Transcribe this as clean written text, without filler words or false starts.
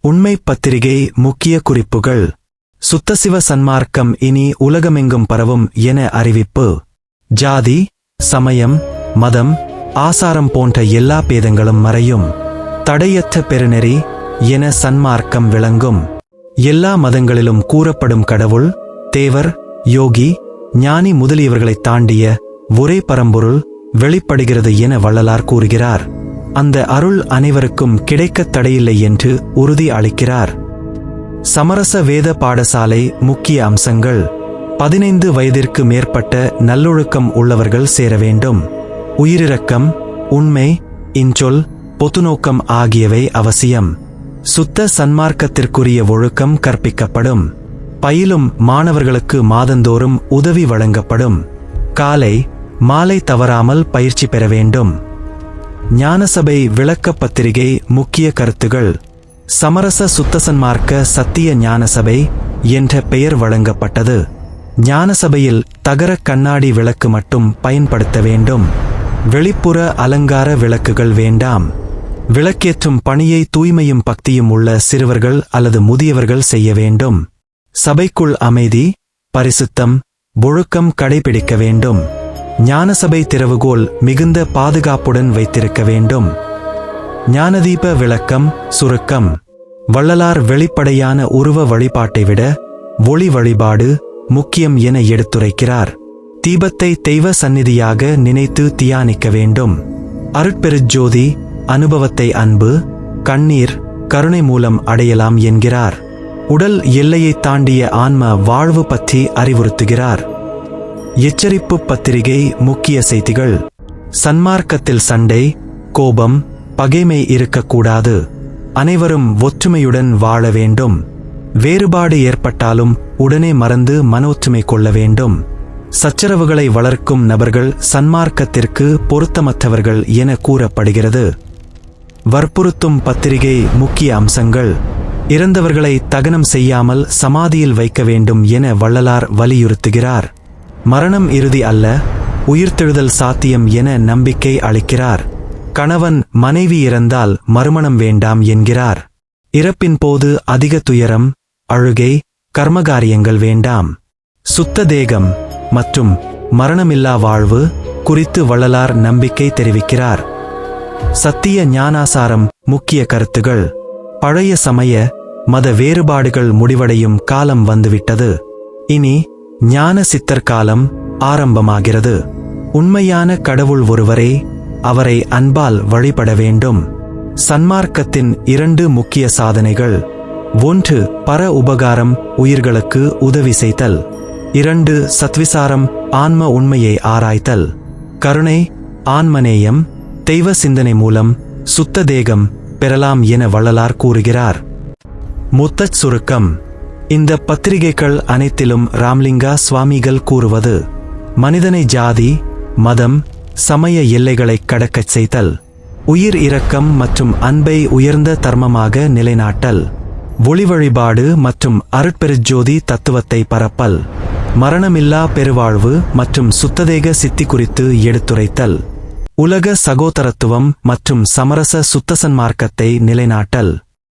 உண்மை பத்திரிகை முக்கிய குறிப்புகள். சுத்தசிவ சன்மார்க்கம் இனி உலகமெங்கும் பரவும் என அறிவிப்பு. ஜாதி, சமயம், மதம், ஆசாரம் போன்ற எல்லா பேதங்களும் மறையும். தடையற்ற பெருநெறி என சன்மார்க்கம் விளங்கும். எல்லா மதங்களிலும் கூறப்படும் கடவுள், தேவர், யோகி, ஞானி முதலியவர்களைத் தாண்டிய ஒரே பரம்பொருள் வெளிப்படுகிறது என வள்ளலார் கூறுகிறார். அந்த அருள் அனைவருக்கும் கிடைக்கத் தடையில்லை என்று உறுதி அளிக்கிறார். சமரச வேத பாடசாலை முக்கிய அம்சங்கள். 15 வயதிற்கு மேற்பட்ட நல்லொழுக்கம் உள்ளவர்கள் சேர வேண்டும். உயிரிரக்கம், உண்மை, இன்சொல், பொதுநோக்கம் ஆகியவை அவசியம். சுத்த சன்மார்க்கத்திற்குரிய ஒழுக்கம் கற்பிக்கப்படும். பயிலும் மாணவர்களுக்கு மாதந்தோறும் உதவி வழங்கப்படும். காலை, மாலை தவறாமல் பயிற்சி பெற வேண்டும். ஞானசபை விளக்க பத்திரிகை முக்கிய கருத்துகள். சமரச சுத்தசன்மார்க்க சத்திய ஞானசபை என்ற பெயர் வழங்கப்பட்டது. ஞானசபையில் தகர கண்ணாடி விளக்கு மட்டும் பயன்படுத்த வேண்டும். வெளிப்புற அலங்கார விளக்குகள் வேண்டாம். விளக்கேற்றும் பணியை தூய்மையும் பக்தியும் உள்ள சிறுவர்கள் அல்லது முதியவர்கள் செய்ய வேண்டும். சபைக்குள் அமைதி, பரிசுத்தம், ஒழுக்கம் கடைபிடிக்க வேண்டும். ஞானசபை திறவுகோல் மிகுந்த பாதுகாப்புடன் வைத்திருக்க வேண்டும். ஞானதீப விளக்கம் சுருக்கம். வள்ளலார் வெளிப்படையான உருவ வழிபாட்டை விட ஒளி வழிபாடு முக்கியம் என எடுத்துரைக்கிறார். தீபத்தை தெய்வ சந்நிதியாக நினைத்து தியானிக்க வேண்டும். அருட்பெருஜோதி அனுபவத்தை அன்பு, கண்ணீர், கருணை மூலம் அடையலாம் என்கிறார். உடல் எல்லையை தாண்டிய ஆன்ம வாழ்வு பற்றி அறிவுறுத்துகிறார். எச்சரிப்பு பத்திரிகை முக்கிய செய்திகள். சன்மார்க்கத்தில் சண்டை, கோபம், பகைமை இருக்கக்கூடாது. அனைவரும் ஒற்றுமையுடன் வாழ வேண்டும். வேறுபாடு ஏற்பட்டாலும் உடனே மறந்து மனொற்றுமை கொள்ள வேண்டும். சச்சரவுகளை வளர்க்கும் நபர்கள் சன்மார்க்கத்திற்கு பொருத்தமற்றவர்கள் என கூறப்படுகிறது. வற்புறுத்தும் பத்திரிகை முக்கிய அம்சங்கள். இறந்தவர்களை தகனம் செய்யாமல் சமாதியில் வைக்க வேண்டும் என வள்ளலார் வலியுறுத்துகிறார். மரணம் இறுதி அல்ல, உயிர்த்தெழுதல் சாத்தியம் என நம்பிக்கை அளிக்கிறார். கணவன் மனைவி இறந்தால் மறுமணம் வேண்டாம் என்கிறார். இறப்பின் போது அதிக துயரம், அழுகை, கர்மகாரியங்கள் வேண்டாம். சுத்த தேகம் மற்றும் மரணமில்லா வாழ்வு குறித்து வள்ளலார் நம்பிக்கை தெரிவிக்கிறார். சத்திய ஞானாசாரம் முக்கிய கருத்துகள். பழைய சமய மத வேறுபாடுகள் முடிவடையும் காலம் வந்துவிட்டது. இனி ஞான சித்தர் காலம் ஆரம்பமாகிறது. உண்மையான கடவுள் ஒருவரே, அவரை அன்பால் வழிபட வேண்டும். சன்மார்க்கத்தின் 2 முக்கிய சாதனைகள். 1. பர உபகாரம், உயிர்களுக்கு உதவி செய்தல். 2. சத்விசாரம், ஆன்ம உண்மையை ஆராய்தல். கருணை, ஆன்மநேயம், தெய்வ சிந்தனை மூலம் சுத்த தேகம் பெறலாம் என வள்ளலார் கூறுகிறார். முத்தச் சுருக்கம். இந்த பத்திரிகைகள் அனைத்திலும் ராம்லிங்கா சுவாமிகள் கூறுவது: மனிதனை ஜாதி, மதம், சமய எல்லைகளை கடக்கச் செய்தல். உயிர் இரக்கம் மற்றும் அன்பை உயர்ந்த தர்மமாக நிலைநாட்டல். ஒளி வழிபாடு மற்றும் அருட்பெருஜோதி தத்துவத்தை பரப்பல். மரணமில்லா பெருவாழ்வு மற்றும் சுத்ததேக சித்தி குறித்து எடுத்துரைத்தல். உலக சகோதரத்துவம் மற்றும் சமரச சுத்தசன்மார்க்கத்தை நிலைநாட்டல்.